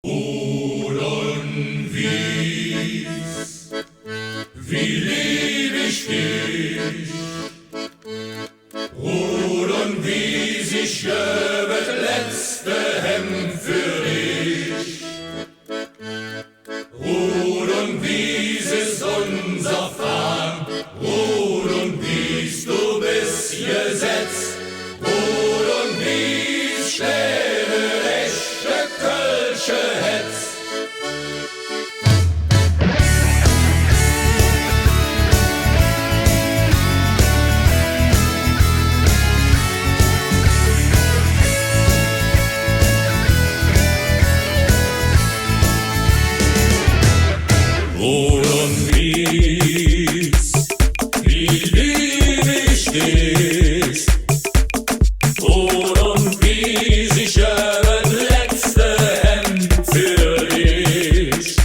Rudern wies, wie lieb ich dich. Rudern wies, ich gebe letzte Hemd für dich. Rudern wies ist unser Fahn, Rudern wies, du bist gesetzt. Rudern wies, schwere, echte Kölsche Hetz. Rudern wies, wie lieb ich dich. Rudern wies, ich gebe letzte Hemd für dich.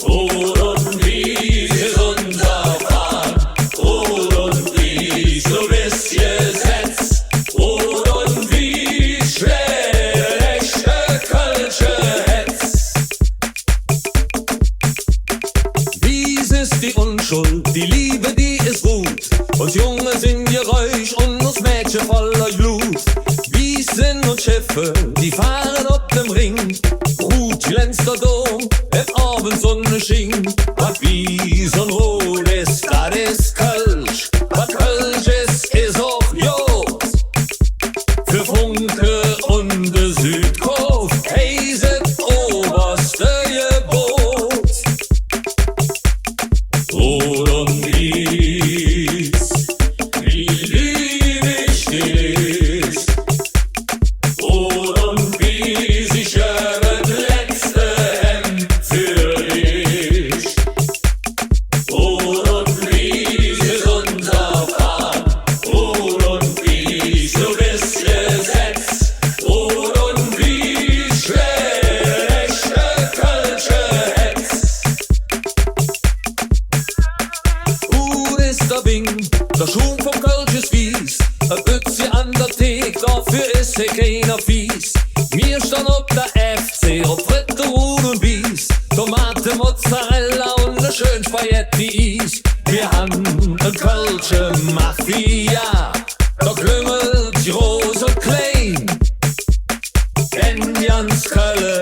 Rudern wies ist unser Fahn, Rudern wies, du bist gesetzt. Rudern wies, schwere, echte Kölsche Hetz. Wies ist die Unschuld, die Liebe, die ist ruht. Uns Junge sind geräusch und uns Mädchen voller Blut. Wies sind uns Schiffe, die fahren auf dem Ring. Ruht glänzt der Dom, wenn Abendsonne schien. Was Wies und Rot ist, das ist Kölsch. Was Kölsch ist auch Jod. Für Funke und de Südkurve, heiset oberste Gebot. Rudern wies, wie lieb ich dich. Rudern wies, ich gebe letzte Hemd für dich. Rudern wies ist unser Fahn, Rudern wies, du bist gesetzt. Rudern wies, schwere, echte Kölsche Hetz. Ist der Wing, der Schuh vom Kölsch ist fies. Bützi an der Thek, dafür ist he keiner fies. Wir stand ob der FC, ob Fritte, Rud und Wies. Tomate, Mozzarella und ne schön Spaghetti-Is. Wir haben ne Kölsche Mafia, da klüngelt die Rose klein. Denn Jans Kölle